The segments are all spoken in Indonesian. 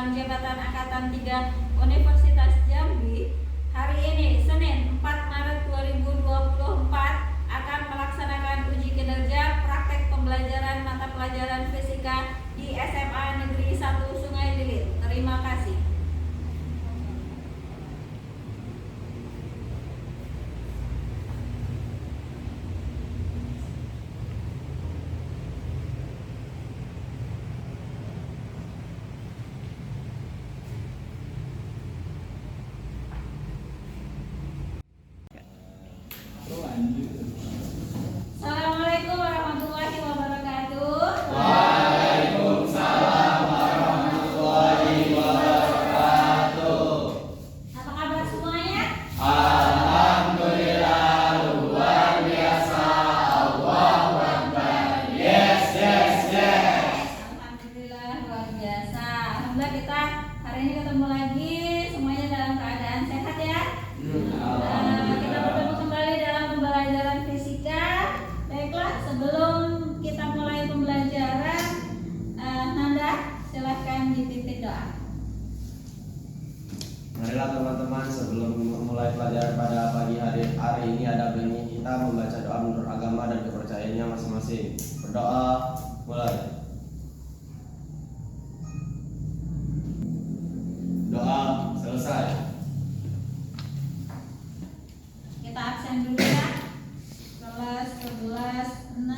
Pemerintahan Jabatan Angkatan 3 Universitas Jambi hari ini Senin 4 Maret 2024 akan melaksanakan uji kinerja praktek pembelajaran mata pelajaran fisika di SMA Negeri 1 Sungai Lilit. Terima kasih. Assalamualaikum warahmatullahi wabarakatuh. Waalaikumsalam warahmatullahi wabarakatuh. Apa kabar semuanya? Alhamdulillah luar biasa. Allahu Akbar. Yes, yes, yes. Alhamdulillah luar biasa. Alhamdulillah kita hari ini ketemu lagi semuanya dalam keadaan sehat ya. Kita bertemu kembali dalam pembelajaran fisika. Baiklah, sebelum kita mulai pembelajaran, Nanda silahkan dipimpin doa. Marilah teman-teman, sebelum memulai pelajaran pada pagi hari ini ada baiknya kita membaca doa menurut agama dan kepercayaannya masing-masing. Berdoa, mulai. Doa selesai. Kita absen dulu ya. Kelas 11 6.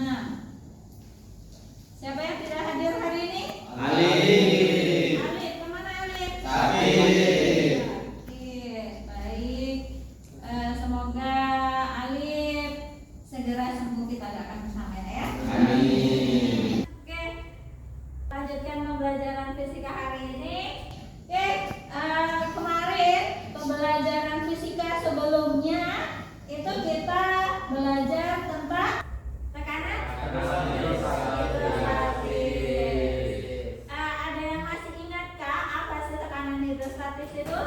Siapa yang tidak hadir hari ini? Alif. Alif, kemana Alif? Alif. Oke, baik. Semoga Alif segera sembuh, kita doakan bersama ya. Amin. Oke, lanjutkan pembelajaran fisika hari ini. Oke, kemarin pembelajaran fisika sebelumnya itu kita belajar tentang tekanan hidrostatis. Ada yang masih ingat kah apa sih tekanan hidrostatis itu?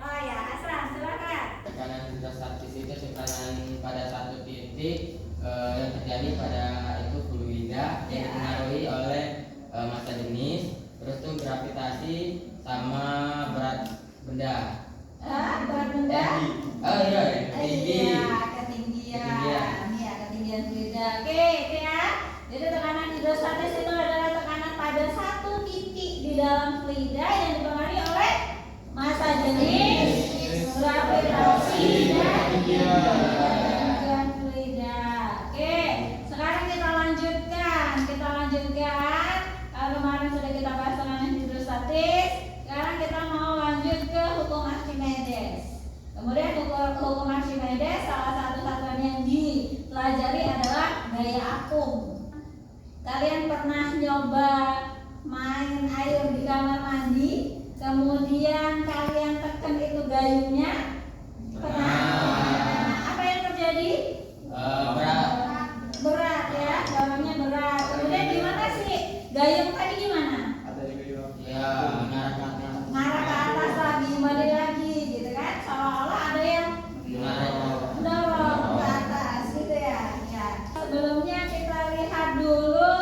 Oh ya, Asran, silakan. Tekanan hidrostatis itu tekanan pada satu titik yang terjadi pada itu fluida yang dipengaruhi oleh massa jenis, terus tuh gravitasi sama berat benda. Berat benda? Oh iya, tinggi. Iya, ketinggian. Iya, ketinggian fluida. Oke ya. Jadi tekanan hidrostatis itu adalah tekanan pada satu titik di dalam fluida yang dipengaruhi oleh massa jenis, gravitasi, dan ketinggian fluida. Oke, sekarang kita lanjutkan. Kemarin sudah kita bahas tekanan hidrostatis. Sekarang kita mau lanjut ke hukum Archimedes. Kemudian hukum Archimedes salah satu satuan yang dipelajari adalah gaya apung. Kalian pernah nyoba main air di kamar mandi, kemudian kalian tekan itu gayungnya? Pernah? Apa yang terjadi? Berat ya, garamnya berat. Kemudian gimana sih? Gayung tadi gimana? Ya, Ngarah ke atas lagi, balik lagi gitu kan? Seolah-olah ada yang mendorong ke atas gitu ya. Ya. Sebelumnya kita lihat dulu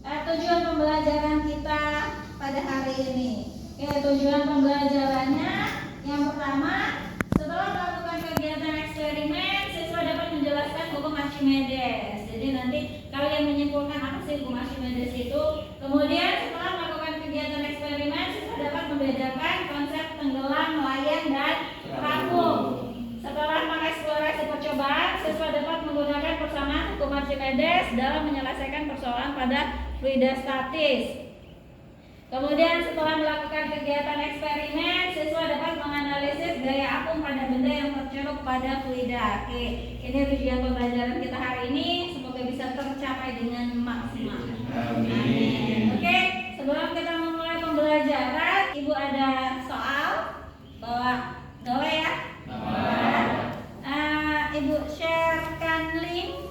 tujuan pembelajaran kita pada hari ini. Oke, tujuan pembelajarannya yang pertama, setelah melakukan kegiatan eksperimen, siswa dapat menjelaskan hukum Archimedes. Jadi nanti kalian menyimpulkan apa sih hukum Archimedes itu. Kemudian setelah melakukan kegiatan eksperimen, siswa dapat membedakan konsep tenggelam, layang, dan terapung. Setelah mengeksplorasi percobaan, siswa dapat menggunakan persamaan hukum Archimedes dalam menyelesaikan persoalan pada fluida statis. Kemudian setelah melakukan kegiatan eksperimen, siswa dapat menganalisis gaya apung pada benda yang tercelup pada fluida. Oke, ini tujuan pembelajaran kita hari ini. Semoga bisa tercapai dengan maksimal. Amin. Oke, sebelum kita memulai pembelajaran, Ibu ada soal. Bawa ya. Ibu sharekan link.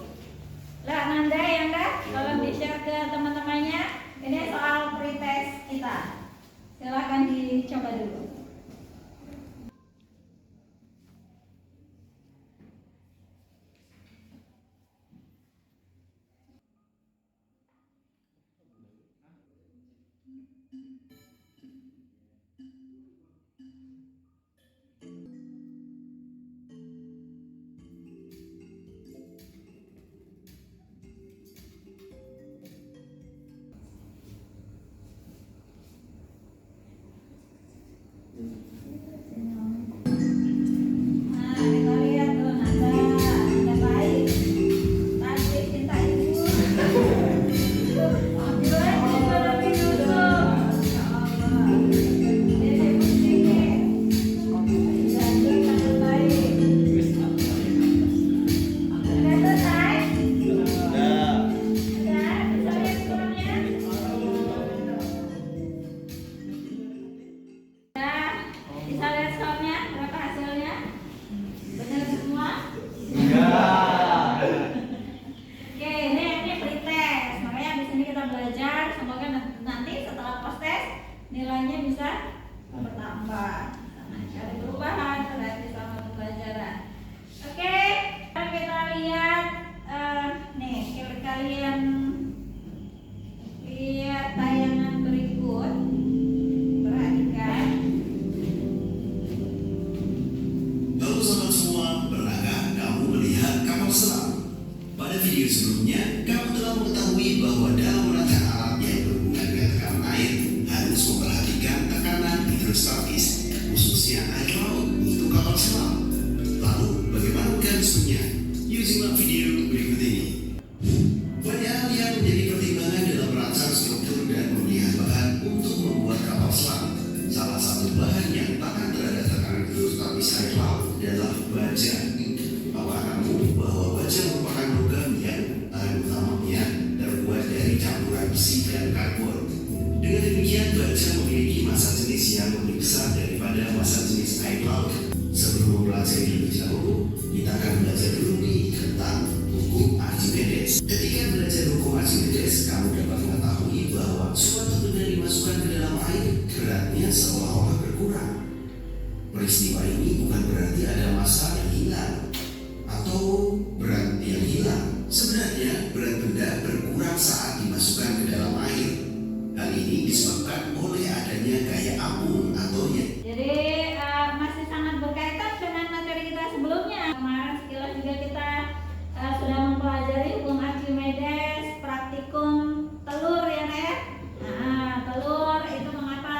Lah Nanda ya enggak? Tolong di-share ke teman-temannya. Ini soal pretest kita. Silakan dicoba dulu. kapal selam. Pada video sebelumnya, kamu telah mengetahui bahwa dalam merancang alat yang berhubungan dengan tekanan air harus memperhatikan tekanan hidrostatis, khususnya air laut untuk kapal selam. Lalu, bagaimana mekanismenya? Yuk simak video berikut ini. Banyak hal yang menjadi pertimbangan dalam merancang struktur dan pemilihan bahan untuk membuat kapal selam. Salah satu bahan yang tahan terhadap tekanan hidrostatis air laut adalah baja. Tahukah kamu bahwa baja merupakan logam yang utamanya terbuat dari campuran besi dan karbon. Dengan demikian, baja memiliki massa jenis yang lebih besar daripada massa jenis air laut. Sebelum mempelajari lebih jauh, kita akan belajar dulu nih tentang hukum Archimedes. Ketika belajar hukum Archimedes, kamu dapat mengetahui bahwa suatu benda dimasukkan ke dalam air, beratnya seolah-olah berkurang. Peristiwa ini bukan berarti ada massa yang hilang atau berat yang hilang. Sebenarnya berat benda berkurang saat dimasukkan ke dalam air. Hal ini disebabkan oleh adanya gaya apung atau Jadi masih sangat berkaitan dengan materi kita sebelumnya. Kemarin sekilas juga kita sudah mempelajari hukum Archimedes, praktikum telur ya Nek. Nah, telur itu mengapa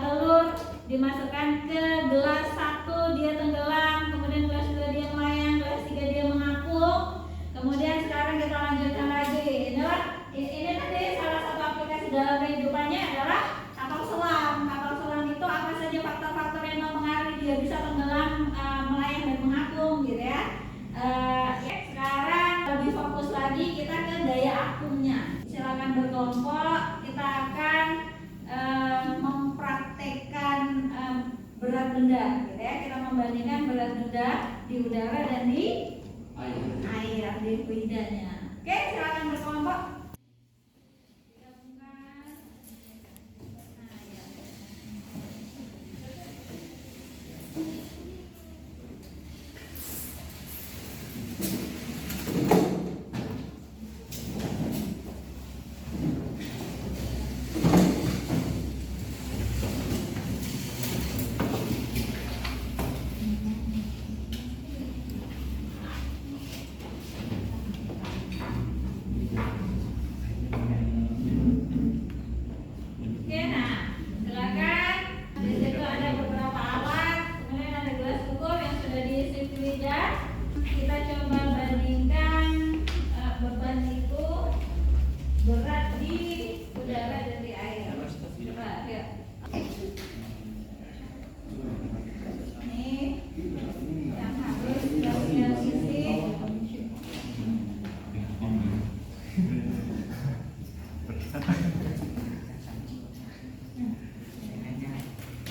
telur dimasukkan ke gelas 1 dia tenggelam, kemudian gelas 2 dia melayang, gelas 3 dia mengapung. Kemudian sekarang kita lanjutkan lagi. Ini nanti salah satu aplikasi dalam kehidupannya adalah kapal selam. Kapal selam itu apa saja faktor-faktor yang mempengaruhi dia bisa tenggelam, melayang dan mengapung gitu ya. Sekarang lebih fokus lagi kita ke daya apungnya. Silakan berkelompok. Kita akan mempraktekkan berat benda gitu ya. Kita membandingkan berat benda di udara dan di air di fluidanya. Oke, silakan berkelompok. Kita coba bandingkan beban itu berat di udara dan di air. Coba lihat. Ini yang harus kita sisi.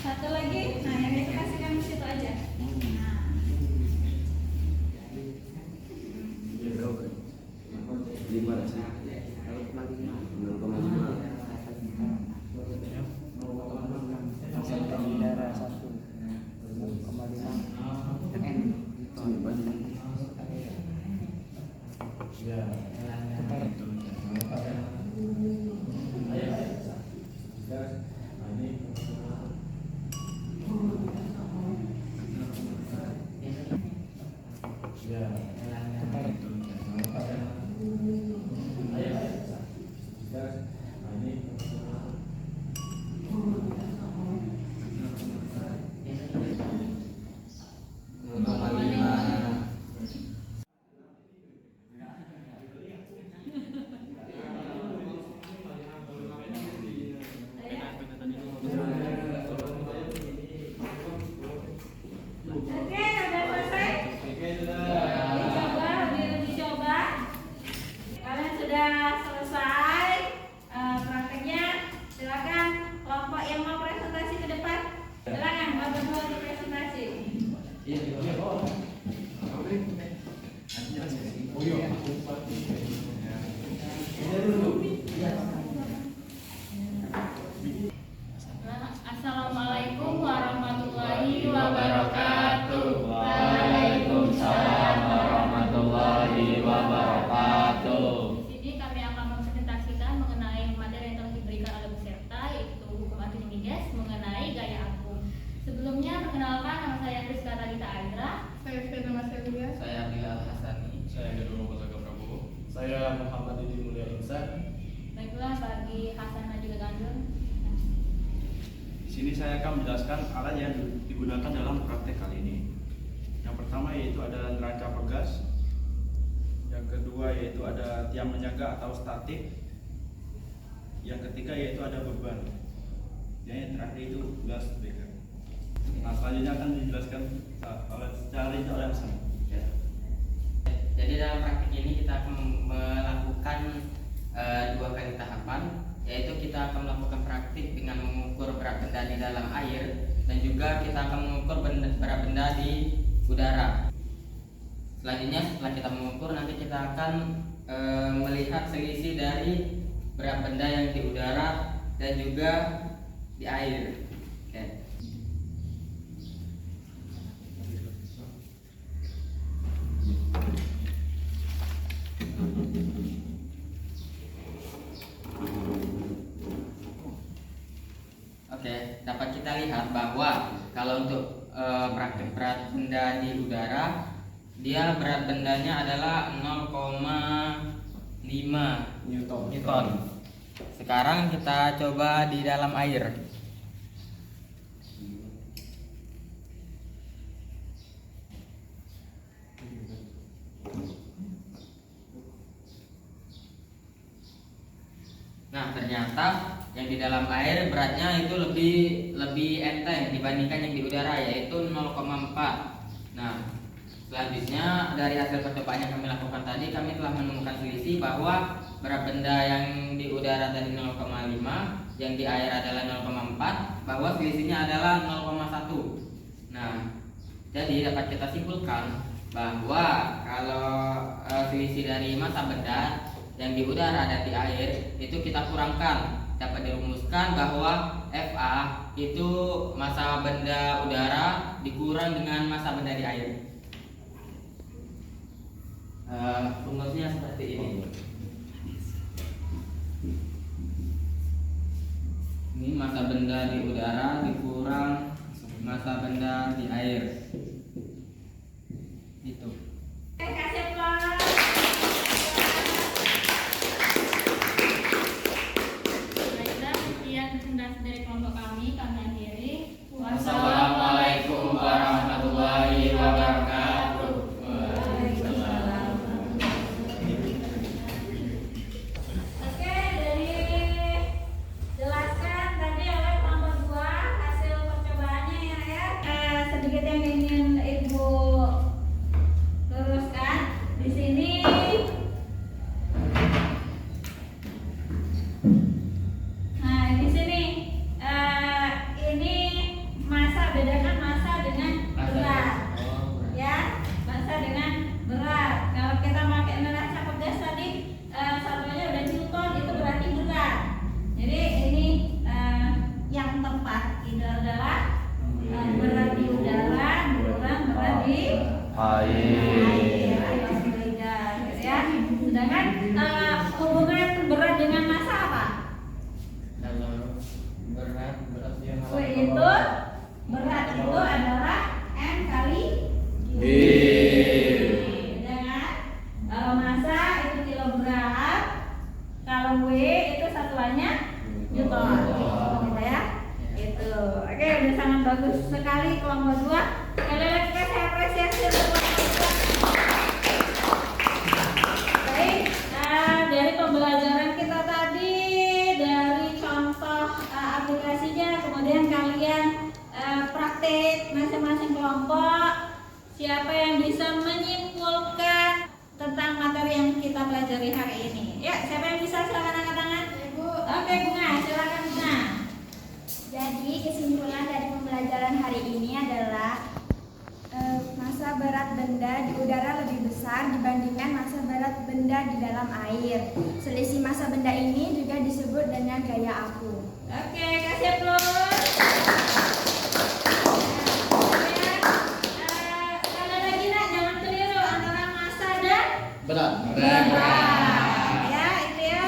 Satu lagi, nah yang itu kasihkan di situ aja. Oke, sudah selesai. Dicoba saya Muhammad Didi Mulia Insan. Baiklah, bagi Hasan dan juga Gandul. Di sini saya akan menjelaskan alat yang digunakan dalam praktek kali ini. Yang pertama yaitu ada neraca pegas. Yang kedua yaitu ada tiang menjaga atau statik. Yang ketiga yaitu ada beban. Yang terakhir itu gas breaker. Nah, selanjutnya akan dijelaskan secara rinci oleh Hasan. Jadi dalam praktik ini kita akan melakukan dua kali tahapan, yaitu kita akan melakukan praktik dengan mengukur berat benda di dalam air dan juga kita akan mengukur berat benda di udara. Selanjutnya setelah kita mengukur, nanti kita akan melihat selisih dari berat benda yang di udara dan juga di air. Oke. Oke, dapat kita lihat bahwa kalau untuk praktik berat benda di udara, dia berat bendanya adalah 0,5 Newton. Sekarang kita coba di dalam air. Nah, ternyata yang di dalam air beratnya itu lebih enteng dibandingkan yang di udara, yaitu 0,4. Nah, selanjutnya dari hasil percobaan yang kami lakukan tadi, kami telah menemukan selisih bahwa berat benda yang di udara tadi 0,5, yang di air adalah 0,4, bahwa selisihnya adalah 0,1. Nah, jadi dapat kita simpulkan bahwa kalau selisih dari massa benda yang di udara dan di air itu kita kurangkan, dapat dirumuskan bahwa FA itu massa benda udara dikurang dengan massa benda di air. Rumusnya seperti ini. Ini massa benda di udara dikurang massa benda di air. Itu. Kasih aplaus. Baiklah, sekian presentasi dari kelompok kami akhiri. Wassalamualaikum warahmatullahi wabarakatuh. Oke, dari jelaskan tadi oleh kelompok 2 hasil percobaannya ya. Sedikit yang ingin Ibu luruskan di sini. Nah, di sini ini massa, bedakan massa dengan berat. Ya, massa dengan berat. Kalau kita pakai neraca pegas tadi satunya udah Newton, itu berarti berat. Jadi ini yang tepat itu adalah berat di udara kurang berat di air. Ya. Sedangkan hubungan berat dengan massa apa? Kalau berat Berat itu adalah M kali G. Dengan kalau massa itu kilogram, kalau W itu satuannya Newton. Gitu ya. Itu. Oke, udah sangat bagus sekali kelompok 2. Sekali lagi saya apresiasi untuk kelompok 2. Baik, dari pembelajaran kita tadi, dari contoh aplikasinya, kemudian kalian praktik masing-masing kelompok. Siapa yang bisa menyimpulkan tentang materi yang kita pelajari hari ini? Ya, siapa yang bisa? Silakan angkat tangan. Ibu. Oke, Bunga, silakan Bunga. Jadi kesimpulan dari pembelajaran hari ini adalah massa berat benda di udara lebih besar dibandingkan massa berat benda di dalam air. Selisih massa benda ini juga disebut dengan gaya aku. Oke, kasih aplaus. Sekali lagi nak, jangan keliru antara massa dan Berat. ya, itu ya.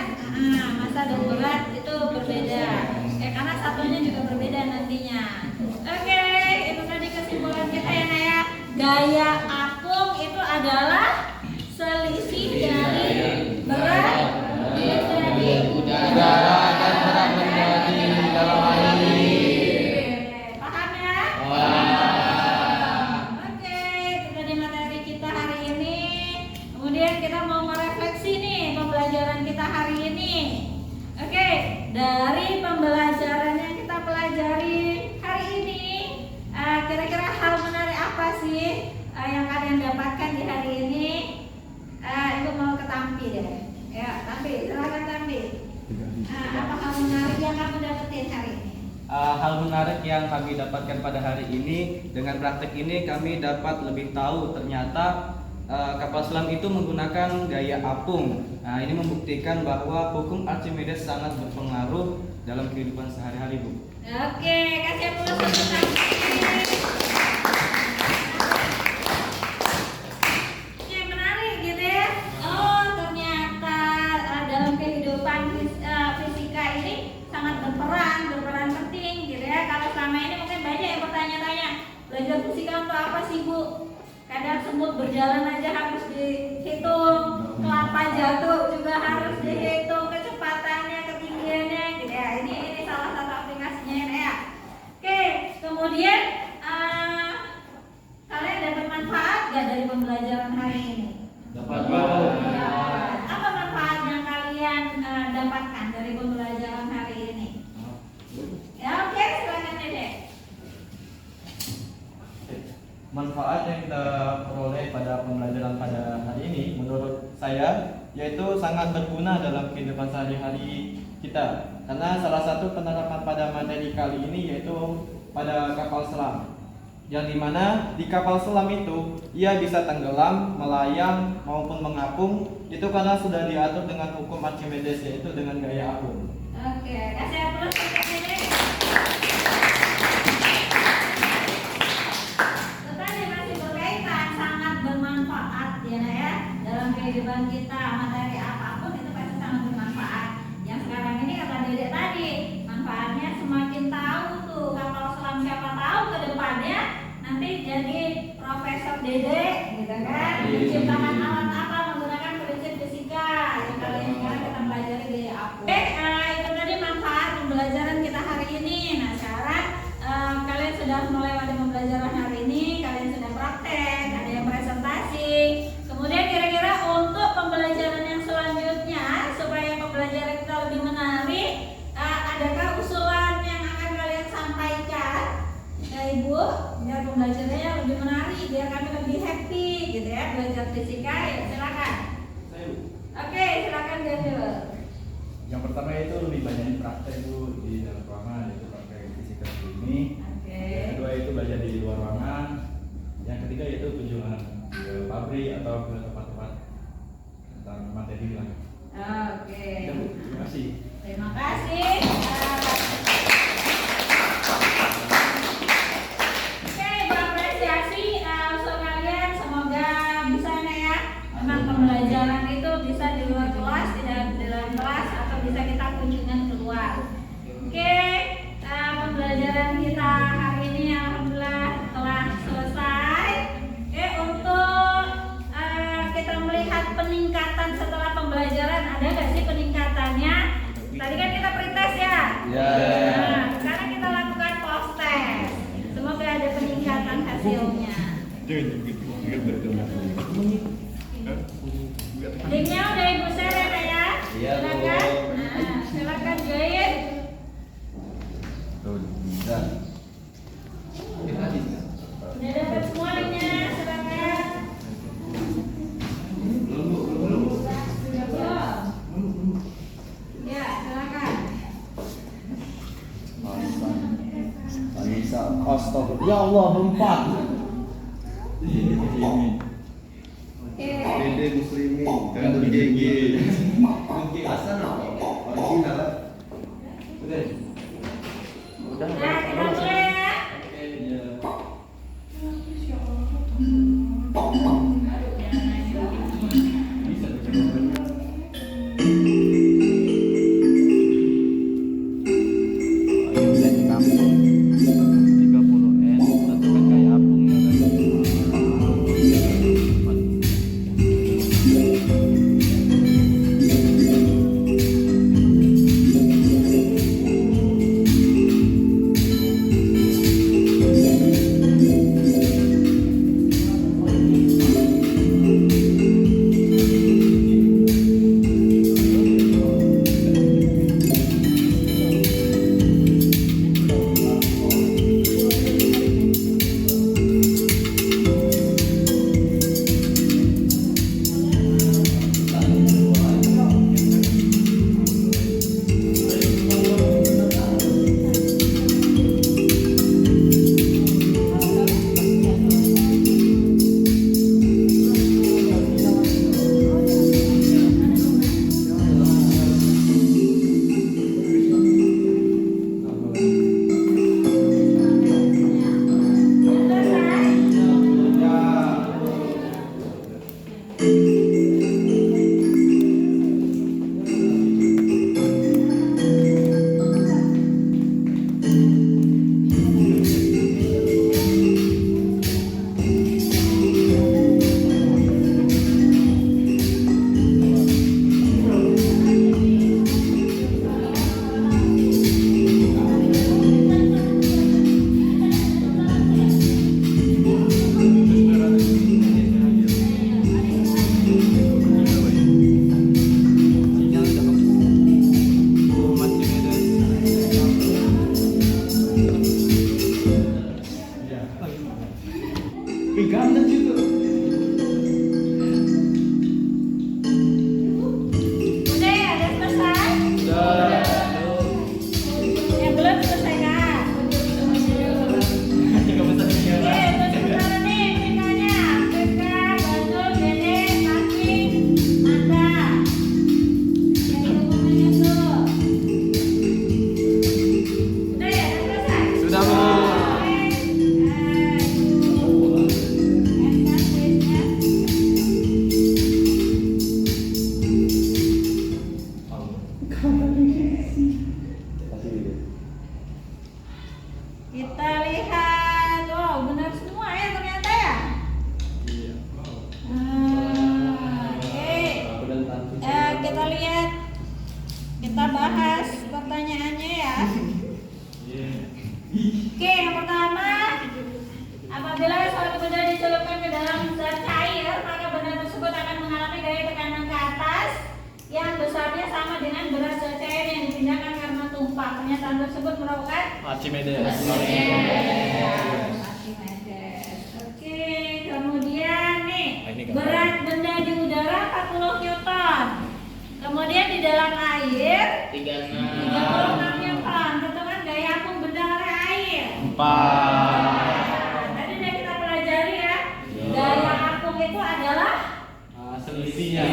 Massa dan berat itu berbeda. Karena satunya juga berbeda nantinya. Oke, itu tadi kesimpulan kita ya Naya. Gaya apung itu adalah selisih dari berat kita mau merefleksi nih pembelajaran kita hari ini. Oke, dari pembelajaran yang kita pelajari hari ini, kira-kira hal menarik apa sih yang kalian dapatkan di hari ini? Ibu mau ke Tampi deh. Ya, Tampi, silakan Tampi. Apa hal menarik yang kamu dapetin hari ini? Hal menarik yang kami dapatkan pada hari ini, dengan praktek ini kami dapat lebih tahu ternyata kapal selam itu menggunakan gaya apung. Nah, ini membuktikan bahwa hukum Archimedes sangat berpengaruh dalam kehidupan sehari-hari, Bu. Oke, kasih aplaus untuk Tampi. Oke, menarik gitu ya. Oh, ternyata dalam kehidupan fisika ini sangat berperan penting gitu ya. Kalau selama ini mungkin banyak yang bertanya-tanya, belajar fisika untuk apa sih, Bu? Kadang semut berjalan aja harus dihitung, kelapa jatuh juga harus dihitung kecepatannya, ketinggiannya gitu ya. Ini salah satu aplikasinya ya. Oke, kemudian kalian dapat manfaat gak dari pembelajaran hari ini? Dapat. Apa manfaat yang kalian dapatkan dari pembelajaran hari ini? Ya, oke, silakan Dede. Manfaat yang kita peroleh pada pembelajaran pada hari ini menurut saya yaitu sangat berguna dalam kehidupan sehari-hari kita, karena salah satu penerapan pada materi kali ini yaitu pada kapal selam, yang dimana di kapal selam itu ia bisa tenggelam, melayang maupun mengapung, itu karena sudah diatur dengan hukum Archimedes, yaitu dengan gaya apung. Oke, kasih aplaus untuk Dede. Kehidupan kita, materi apapun itu pasti sangat bermanfaat. Yang sekarang ini kata Dedek tadi, manfaatnya semakin tahu tuh kapal selam, siapa tahu ke depannya nanti jadi Profesor Dedek gitu kan, menciptakan alat apa menggunakan prinsip fisika yang kalian sekarang kita pelajari di apung. Oke, itu tadi manfaat pembelajaran kita hari ini. Nah sekarang kalian sudah melewati pembelajaran hari ini, kalian sudah praktek, ada yang presentasi. Kemudian kira-kira untuk pembelajaran yang selanjutnya, supaya pembelajaran kita lebih menarik, adakah usulan yang akan kalian sampaikan ya Ibu, biar pembelajarannya lebih menarik, biar kami lebih happy gitu ya belajar fisika? Ya silakan. Oke, silakan Daniel. Yang pertama itu lebih banyak praktek Bu di dalam ruangan, yaitu praktek fisika ini. Oke. Yang kedua itu belajar di luar ruangan. Yang ketiga yaitu kunjungan ke pabrik atau ke tempat-tempat tentang materi lah. Oke. Ya, Bu. Terima kasih. Terima kasih. Oke, berapresiasi usul kalian, semoga bisa nih ya. Memang pembelajaran itu bisa di luar kelas, tidak di dalam kelas, atau bisa kita kunjungan keluar. Oke, pembelajaran kita hari ini alhamdulillah telah selesai. Untuk kita melihat peningkatan setelah pembelajaran, ada nggak sih peningkatannya? Tadi kan kita pretest ya. Nah, sekarang kita lakukan post test. Semoga ada peningkatan hasilnya. Linknya udah Ibu share ya? Iya, Bu. Silakan. Nah, silakan join. Udah dapat semua linknya, silakan. Ya, silakan. Bisa. Astagfirullah. Ya Allah, berempat. Oke. Dede Muslimin. Kan GG. GG asal apa? Original. Udah. Nah, kita mulai ya. besarnya sama dengan berat zat cair yang dipindahkan karena tumpah. Pernyataan tersebut merupakan Archimedes. Archimedes. Oke, kemudian nih berat benda di udara 40 newton. Kemudian di dalam air 36 newton. Teman-teman, gaya apung benda oleh air 4. Tadi udah kita pelajari ya. Gaya apung itu adalah Selisihnya.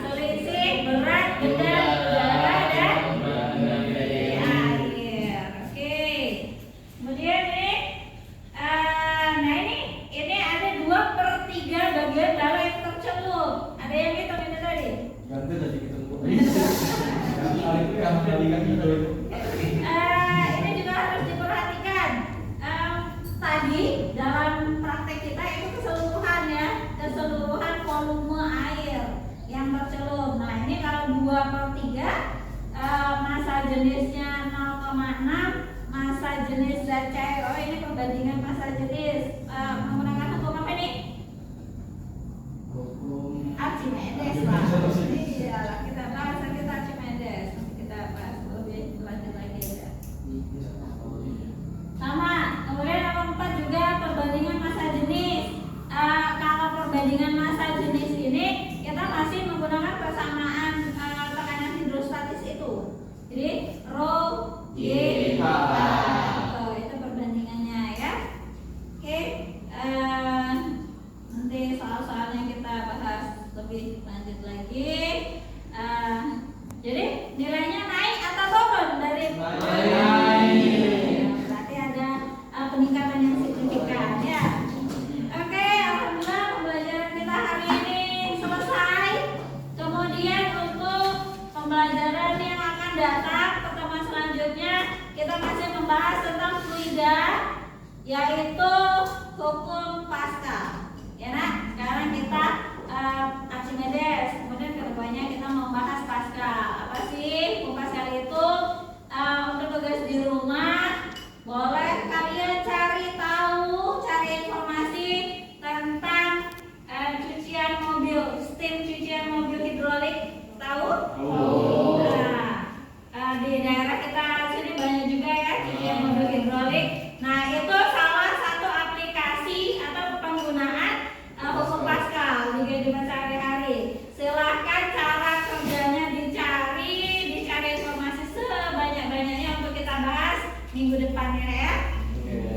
selisih berat benda di udara dan air. Oke. Kemudian ini, ini ada 2/3 bagian darah yang tercelup. Ada yang hitung ini tadi? Ganti tadi ketemu. Kali itu yang diganti itu. Ini juga harus diperhatikan. Tadi dalam praktek kita itu keseluruhan ya, keseluruhan volume air yang tercelup. Nah ini kalau 2/3, massa jenisnya 0,6, massa jenis zat cair. Oh ini perbandingan massa jenis. Menggunakan hukum apa nih? Archimedes lah. Iya, kita bahas kita Archimedes. Nanti kita bahas lebih lanjut lagi ya. Sama. Kemudian nomor 4 juga perbandingan massa jenis. Kalau perbandingan massa jenis ini kita masih menggunakan persamaan tekanan hidrostatis itu. Jadi rho y itu perbandingannya ya. Oke. Nanti soal-soalnya kita bahas lebih lanjut lagi. Jadi nilainya naik atau turun dari berarti ada peningkatan yang signifikan ya. Oke, alhamdulillah pembelajaran kita hari ini selesai. Kemudian untuk pembelajaran yang akan datang pertemuan selanjutnya kita masih membahas tentang fluida, yaitu hukum Pascal. Ya nak, sekarang kita Archimedes, kemudian kedepannya kita membahas Pascal. Apa sih hukum Pascal itu? Untuk tugas di rumah boleh kalian cari tahu, cari informasi tentang cucian mobil, steam cucian mobil hidrolik. Tahu? Nah, di daerah kita sini banyak juga ya cucian mobil hidrolik. Nah itu salah satu aplikasi atau penggunaan hukum Pascal di kehidupan sehari-hari. Silahkan cara kerjanya dicari informasi sebanyak-banyaknya untuk kita bahas minggu depannya ya.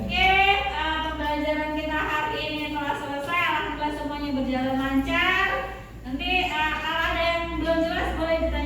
Oke, pembelajaran kita hari ini telah selesai. Alhamdulillah semuanya berjalan lancar. Nanti kalau ada yang belum jelas boleh ditanya.